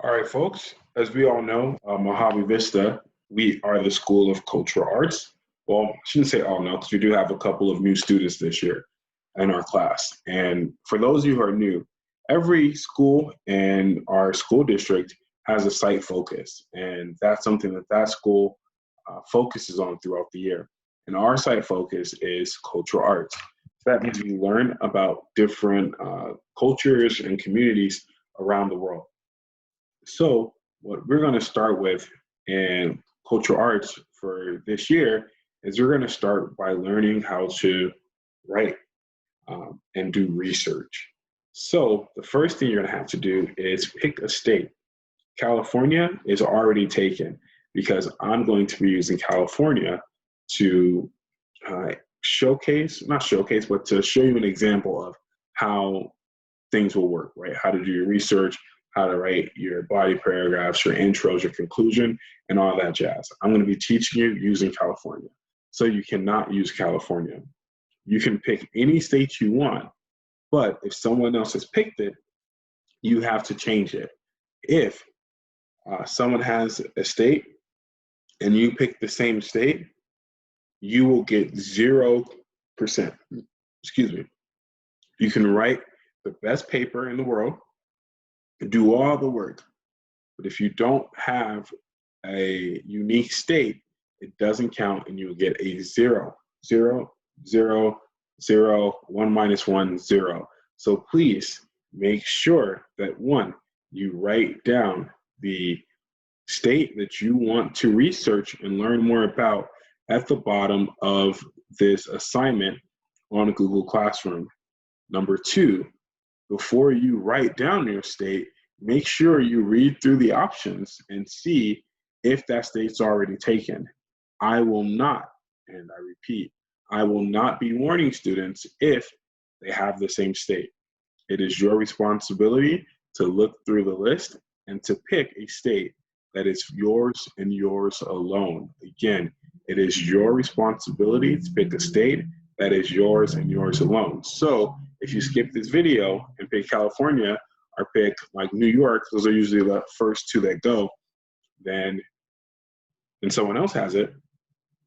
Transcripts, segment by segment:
All right, folks. As we all know, Mojave Vista, we are the School of Cultural Arts. Well, I shouldn't say all now because we do have a couple of new students this year in our class. And for those of you who are new, every school in our school district has a site focus, and that's something that school focuses on throughout the year. And our site focus is cultural arts. So that means we learn about different cultures and communities around the world. So, what we're going to start with in cultural arts for this year is we're going to start by learning how to write and do research. So, the first thing you're going to have to do is pick a state. California is already taken because I'm going to be using California to uh, not showcase, but to show you an example of how things will work, right? How to do your research, how to write your body paragraphs, your intros, your conclusion, and all that jazz. I'm going to be teaching you using California. So you cannot use California. You can pick any state you want, but if someone else has picked it, you have to change it. If someone has a state and you pick the same state, you will get 0%. Excuse me. You can write the best paper in the world, do all the work. But if you don't have a unique state, it doesn't count and you'll get a 0, 0, 0, 0, 1 minus 1, 0. So please make sure that one, you write down the state that you want to research and learn more about at the bottom of this assignment on Google Classroom. Number two, before you write down your state, make sure you read through the options and see if that state's already taken. I will not, and I repeat, I will not be warning students if they have the same state. It is your responsibility to look through the list and to pick a state that is yours and yours alone. Again, it is your responsibility to pick a state that is yours and yours alone. So if you skip this video and pick California or pick like New York, those are usually the first two that go, then and someone else has it,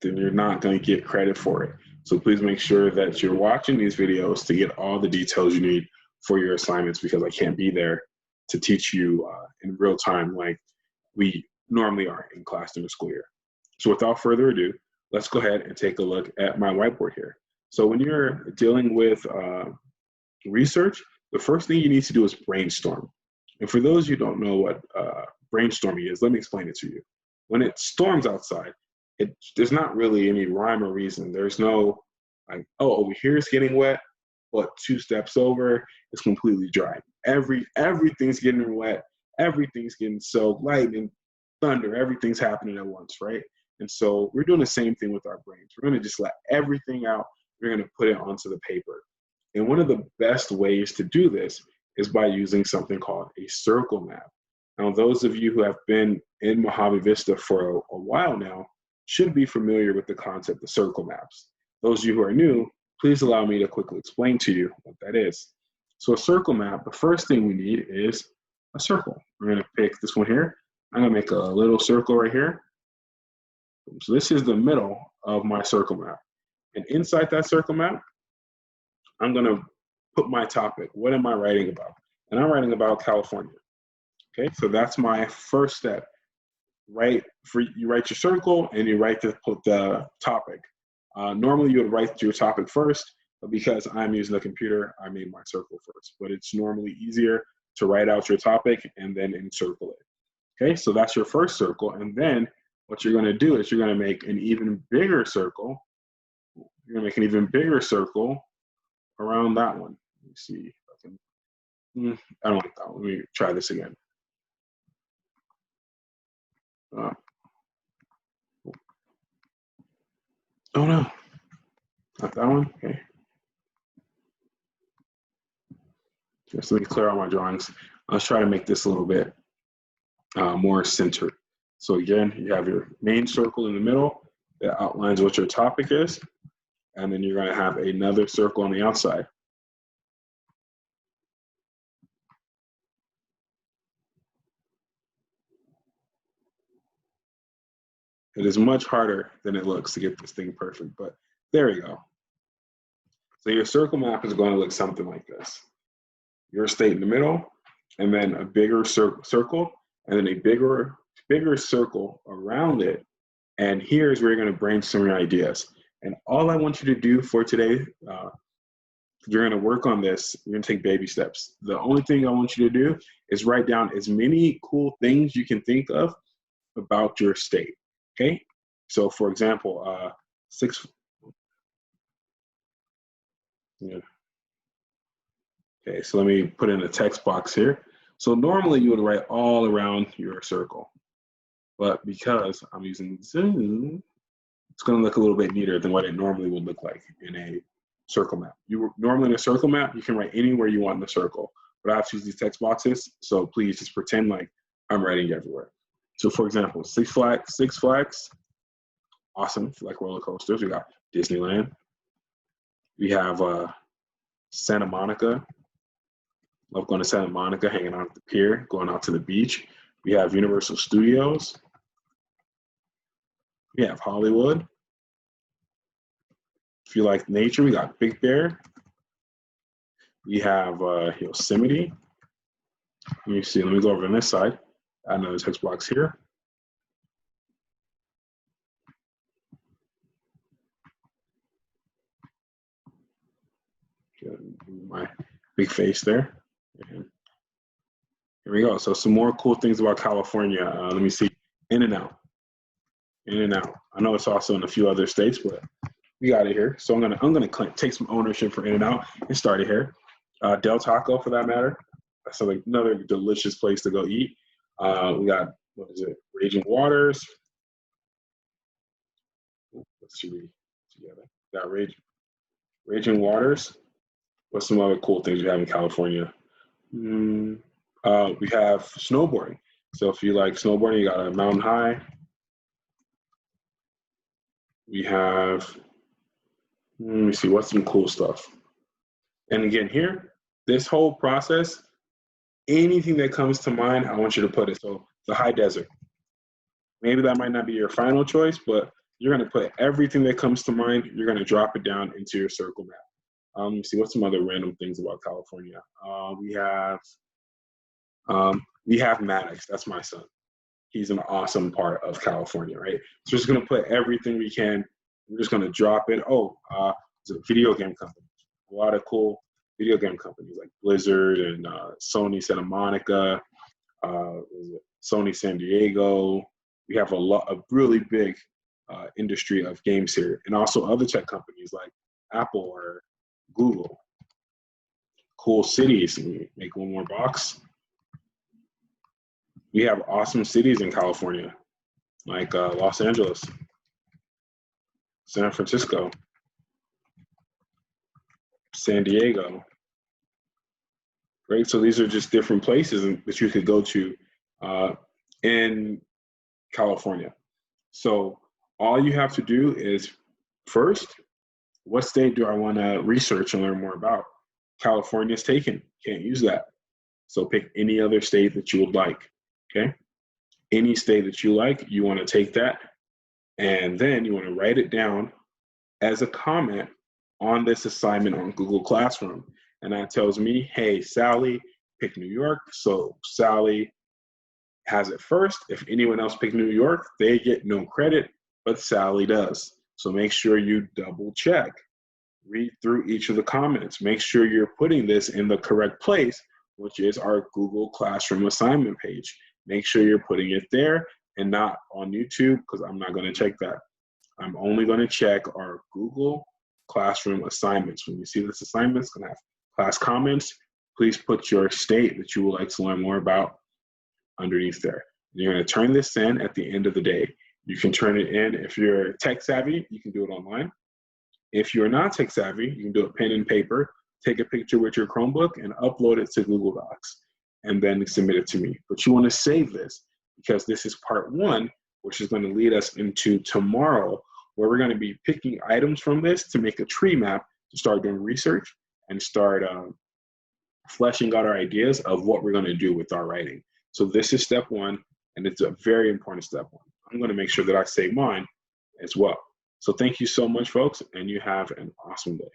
then you're not going to get credit for it. So please make sure that you're watching these videos to get all the details you need for your assignments, because I can't be there to teach you in real time like we normally are in class during the school year. So without further ado, let's go ahead and take a look at my whiteboard here. So when you're dealing with research, the first thing you need to do is brainstorm. And for those who don't know what brainstorming is, let me explain it to you. When it storms outside, there's not really any rhyme or reason. There's no like, oh, over here it's getting wet, but 2 steps over, it's completely dry. Everything's getting wet, everything's getting soaked, lightning, thunder, everything's happening at once, right? And so we're doing the same thing with our brains. We're going to just let everything out. We're going to put it onto the paper. And one of the best ways to do this is by using something called a circle map. Now, those of you who have been in Mojave Vista for a while now should be familiar with the concept of circle maps. Those of you who are new, please allow me to quickly explain to you what that is. So a circle map, the first thing we need is a circle. We're going to pick this one here. I'm going to make a little circle right here. So this is the middle of my circle map. And inside that circle map, I'm going to put my topic. What am I writing about? And I'm writing about California. Okay, so that's my first step. You write your circle and you write the topic. Normally you would write your topic first, but because I'm using the computer, I made my circle first. But it's normally easier to write out your topic and then encircle it. Okay, so that's your first circle. And then what you're going to do is you're going to make an even bigger circle. You're going to make an even bigger circle around that one. Let me see if I can. I don't like that one. Let me try this again. Oh no, not that one. Okay. Just let me clear out my drawings. Let's try to make this a little bit more centered. So again, you have your main circle in the middle that outlines what your topic is, and then you're going to have another circle on the outside. It is much harder than it looks to get this thing perfect, but there we go. So your circle map is going to look something like this. Your state in the middle, and then a bigger circle, and then a bigger circle around it. And here's where you're going to brainstorm your ideas. And all I want you to do for today, you're going to work on this. You're going to take baby steps. The only thing I want you to do is write down as many cool things you can think of about your state. Okay? So, for example, yeah. Okay, so let me put in a text box here. So normally you would write all around your circle, but because I'm using Zoom, it's going to look a little bit neater than what it normally would look like in a circle map. Normally in a circle map, you can write anywhere you want in the circle, but I have to use these text boxes, so please just pretend like I'm writing everywhere. So for example, Six Flags, awesome, like roller coasters. We got Disneyland. We have Santa Monica. Love going to Santa Monica, hanging out at the pier, going out to the beach. We have Universal Studios. We have Hollywood. If you like nature, we got Big Bear. We have Yosemite. Let me see, let me go over on this side. Add another text box here. My big face there. And here we go. So some more cool things about California. Let me see. In-N-Out. In-N-Out. I know it's also in a few other states, but we got it here. So I'm gonna take some ownership for In-N-Out and start it here. Del Taco, for that matter. That's like another delicious place to go eat. We got, what is it? Raging Waters. Let's see together. We got Raging Waters. What's some other cool things we have in California? We have snowboarding. So if you like snowboarding, you got a Mountain High. We have, let me see, what's some cool stuff? And again, here, this whole process, anything that comes to mind, I want you to put it. So the high desert. Maybe that might not be your final choice, but you're going to put everything that comes to mind, you're going to drop it down into your circle map. Let me see, what's some other random things about California? We have Maddox, that's my son. He's an awesome part of California, right? So we're just gonna put everything we can, we're just gonna drop it. It's a video game company. A lot of cool video game companies like Blizzard and Sony Santa Monica, Sony San Diego. We have a really big industry of games here, and also other tech companies like Apple or Google. Cool cities. Let me make one more box. We have awesome cities in California, like Los Angeles, San Francisco, San Diego. Right, so these are just different places that you could go to in California. So all you have to do is, first, what state do I want to research and learn more about? California's taken, can't use that. So pick any other state that you would like, okay? Any state that you like, you want to take that, and then you want to write it down as a comment on this assignment on Google Classroom. And that tells me, hey, Sally picked New York, so Sally has it first. If anyone else picked New York, they get no credit, but Sally does. So make sure you double check. Read through each of the comments. Make sure you're putting this in the correct place, which is our Google Classroom assignment page. Make sure you're putting it there and not on YouTube, because I'm not going to check that. I'm only going to check our Google Classroom assignments. When you see this assignment, it's going to have class comments. Please put your state that you would like to learn more about underneath there. You're going to turn this in at the end of the day. You can turn it in. If you're tech savvy, you can do it online. If you're not tech savvy, you can do it pen and paper, take a picture with your Chromebook and upload it to Google Docs and then submit it to me. But you want to save this because this is part one, which is going to lead us into tomorrow, where we're going to be picking items from this to make a tree map to start doing research and start fleshing out our ideas of what we're going to do with our writing. So this is step one, and it's a very important step one. I'm going to make sure that I save mine as well. So thank you so much, folks, and you have an awesome day.